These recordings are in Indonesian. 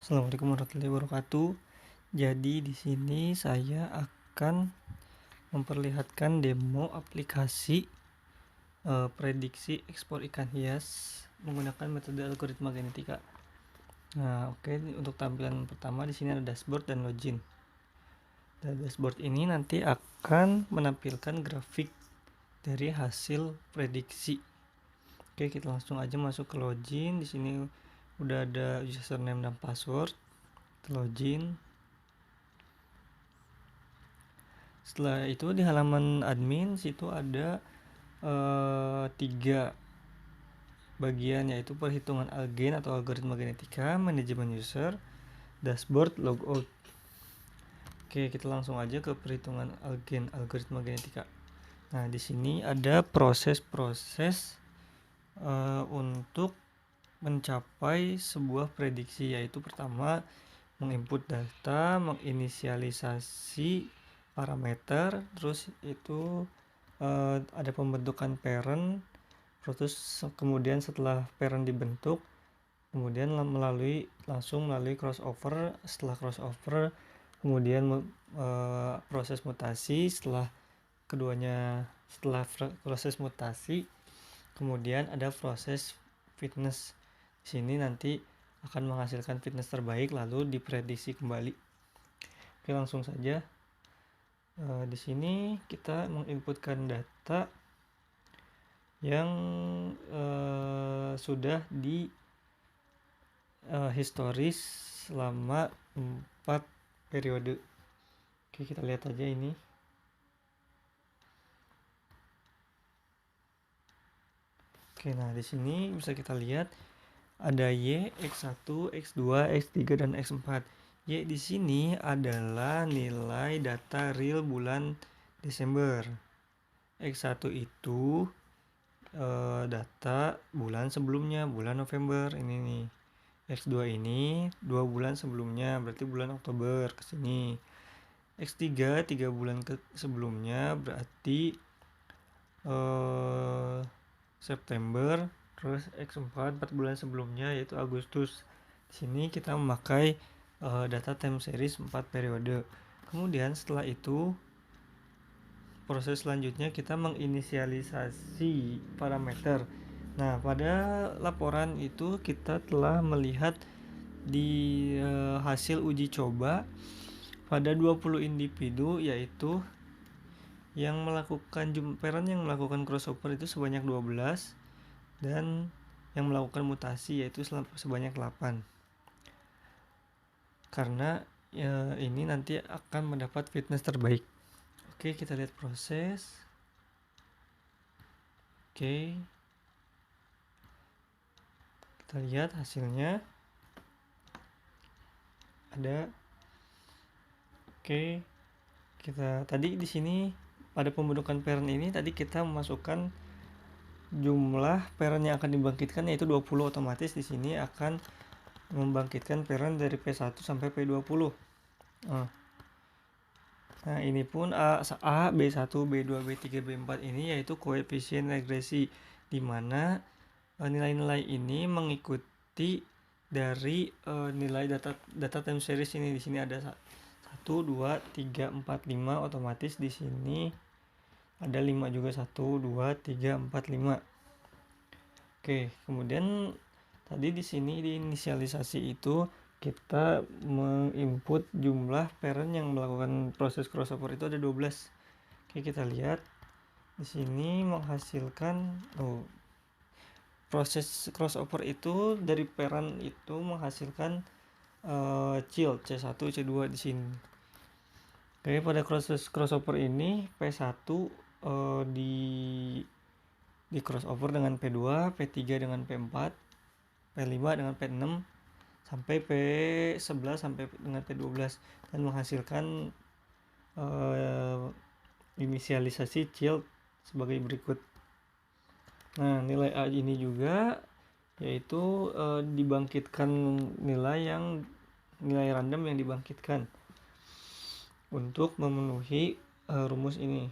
Assalamualaikum warahmatullahi wabarakatuh. Jadi di sini saya akan memperlihatkan demo aplikasi prediksi ekspor ikan hias menggunakan metode algoritma genetika. Nah, oke, untuk tampilan pertama di sini ada dashboard dan login. Dan dashboard ini nanti akan menampilkan grafik dari hasil prediksi. Oke, kita langsung aja masuk ke login. Di sini udah ada username dan password. Login. Setelah itu di halaman admin situ ada 3 bagian, yaitu perhitungan algen atau algoritma genetika, manajemen user, dashboard, logout. Oke, kita langsung aja ke perhitungan algen algoritma genetika. Nah, di sini ada proses-proses untuk mencapai sebuah prediksi, yaitu pertama menginput data, menginisialisasi parameter, terus itu ada pembentukan parent, terus kemudian setelah parent dibentuk, kemudian langsung melalui crossover. Setelah crossover kemudian proses mutasi. Setelah proses mutasi kemudian ada proses fitness. Di sini nanti akan menghasilkan fitness terbaik lalu diprediksi kembali. Oke, langsung saja. Di sini kita menginputkan data yang sudah di historis selama 4 periode. Oke, kita lihat aja ini. Oke, nah di sini bisa kita lihat ada Y, X1, X2, X3 dan X4. Y di sini adalah nilai data real bulan Desember. X1 itu data bulan sebelumnya, bulan November ini nih. X2 ini 2 bulan sebelumnya, berarti bulan Oktober ke sini. X3 3 bulan sebelumnya, berarti September. Terus X4 4 bulan sebelumnya, yaitu Agustus. Di sini kita memakai data time series 4 periode. Kemudian setelah itu proses selanjutnya kita menginisialisasi parameter. Nah, pada laporan itu kita telah melihat di hasil uji coba pada 20 individu, yaitu yang melakukan parent yang melakukan crossover itu sebanyak 12 dan yang melakukan mutasi yaitu sebanyak 8. Karena ini nanti akan mendapat fitness terbaik. Oke, kita lihat proses. Oke, kita lihat hasilnya ada. Oke, kita tadi di sini pada pembentukan parent ini tadi kita memasukkan jumlah parent yang akan dibangkitkan, yaitu 20. Otomatis di sini akan membangkitkan parent dari P1 sampai P20. Nah, ini pun A, B1, B2, B3, B4 ini yaitu koefisien regresi, di mana nilai-nilai ini mengikuti dari nilai data time series ini. Di sini ada 1, 2, 3, 4, 5. Otomatis di sini ada 5 juga, 1, 2, 3, 4, 5. Oke, kemudian tadi di sini di inisialisasi itu kita menginput jumlah parent yang melakukan proses crossover itu ada 12. Oke, kita lihat di sini menghasilkan proses crossover itu dari parent itu menghasilkan child C1, C2 di sini. Oke, pada proses crossover ini P1 di crossover dengan P2, P3 dengan P4, P5 dengan P6 sampai P11 sampai dengan P12 dan menghasilkan inisialisasi child sebagai berikut. Nah, nilai A ini juga yaitu dibangkitkan nilai random yang dibangkitkan untuk memenuhi rumus ini.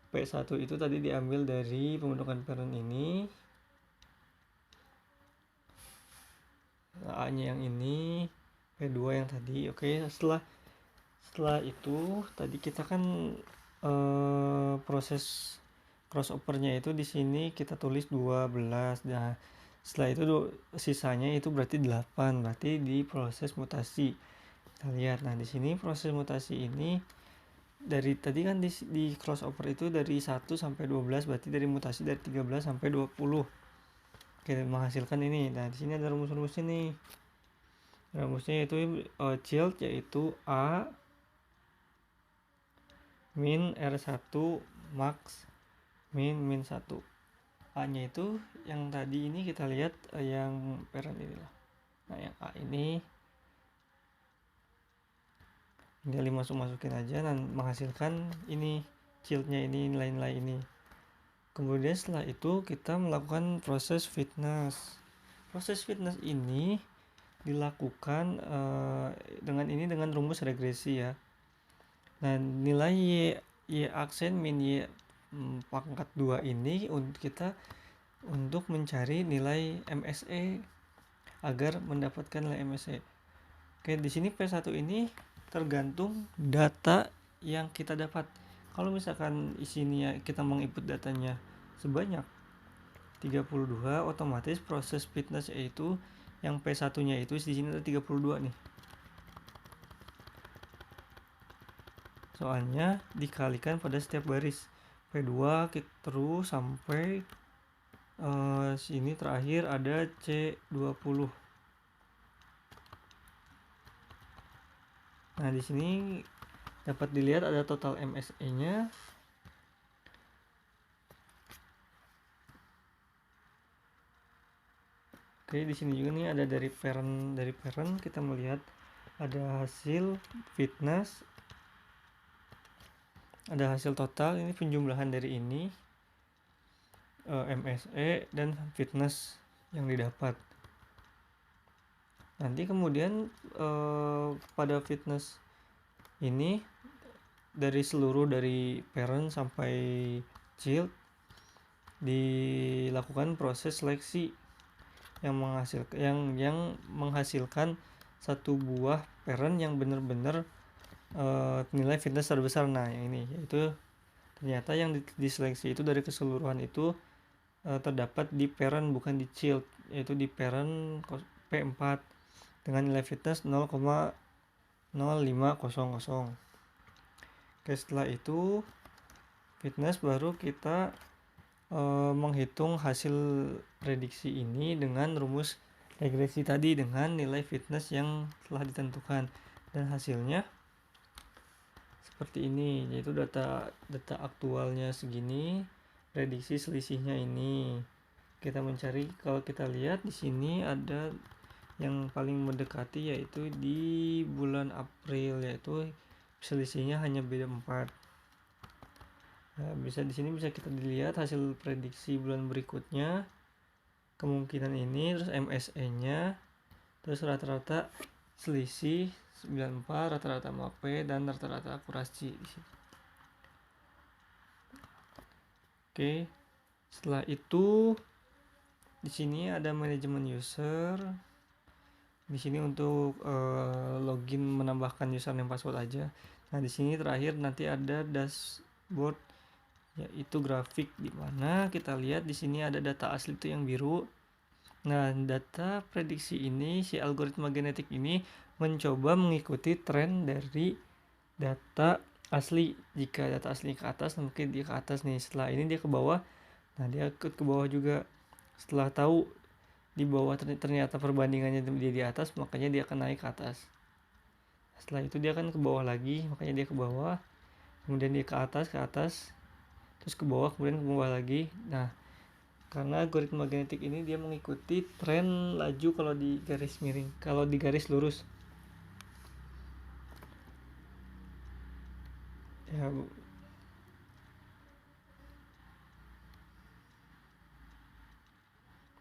P1 itu tadi diambil dari pembentukan parent ini. A-nya yang ini, P2 yang tadi. Oke, setelah itu tadi kita kan proses crossovernya itu di sini kita tulis 12. Nah, setelah itu sisanya itu berarti 8, berarti di proses mutasi. Kita lihat. Nah, di sini proses mutasi ini dari tadi kan di crossover itu dari 1 sampai 12, berarti dari mutasi dari 13 sampai 20. Oke, menghasilkan ini. Nah, di sini ada rumus-rumusnya nih. Rumusnya itu child yaitu A min R1 max min 1. A-nya itu yang tadi ini kita lihat yang parent inilah. Nah, yang A ini tinggal masukin aja dan menghasilkan ini childnya ini, nilai-nilai ini. Kemudian setelah itu kita melakukan proses fitness. Proses fitness ini dilakukan dengan rumus regresi ya. Nah, nilai y aksen min y pangkat 2 ini untuk mencari nilai MSE agar mendapatkan nilai MSE. Oke, di sini P1 ini tergantung data yang kita dapat. Kalau misalkan isinya kita menginput datanya sebanyak 32, otomatis proses fitness yaitu yang P1-nya itu di sini ada 32 nih. Soalnya dikalikan pada setiap baris. P2 terus sampai sini terakhir ada C20. Nah, di sini dapat dilihat ada total MSE-nya. Oke, di sini juga nih ada dari parent kita melihat ada hasil fitness, ada hasil total, ini penjumlahan dari ini MSE dan fitness yang didapat. Nanti kemudian pada fitness ini dari parent sampai child dilakukan proses seleksi yang menghasilkan satu buah parent yang benar-benar nilai fitness terbesar. Nah, yang ini yaitu ternyata yang diseleksi itu dari keseluruhan itu terdapat di parent bukan di child, yaitu di parent P4 dengan nilai fitness 0,0500. Oke, setelah itu fitness baru kita menghitung hasil prediksi ini dengan rumus regresi tadi dengan nilai fitness yang telah ditentukan, dan hasilnya seperti ini, yaitu data aktualnya segini, prediksi selisihnya ini. Kita mencari, kalau kita lihat di sini ada yang paling mendekati yaitu di bulan April, yaitu selisihnya hanya beda 4. Nah, di sini bisa kita dilihat hasil prediksi bulan berikutnya, kemungkinan ini, terus MSE-nya, terus rata-rata selisih 94, rata-rata MAP dan rata-rata akurasi di sini. Oke. Setelah itu di sini ada manajemen user. Di sini untuk login, menambahkan username password aja. Nah, di sini terakhir nanti ada dashboard, yaitu grafik di mana kita lihat di sini ada data asli itu yang biru. Nah, data prediksi ini, si algoritma genetik ini mencoba mengikuti tren dari data asli. Jika data asli ke atas, mungkin dia ke atas nih. Setelah ini dia ke bawah, nah dia ikut ke bawah juga. Setelah tahu di bawah ternyata perbandingannya dia di atas, makanya dia akan naik ke atas. Setelah itu dia akan ke bawah lagi, makanya dia ke bawah. Kemudian dia ke atas, terus ke bawah, kemudian ke bawah lagi. Nah, karena algoritma genetik ini dia mengikuti tren laju kalau di garis miring, kalau di garis lurus. Ya,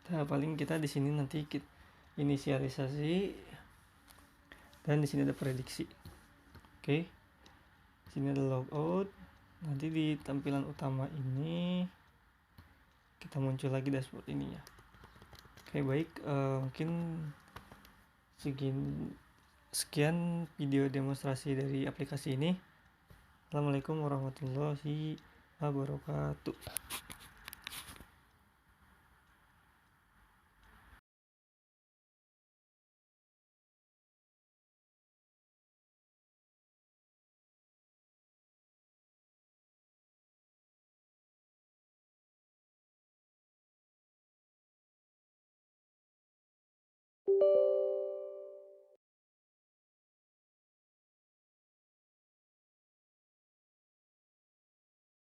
nah, paling kita di sini nanti inisialisasi dan di sini ada prediksi. Oke. Di sini ada logout. Nanti di tampilan utama ini kita muncul lagi dashboard ini ya. Oke, baik, mungkin Sekian video demonstrasi dari aplikasi ini. Assalamualaikum warahmatullahi wabarakatuh.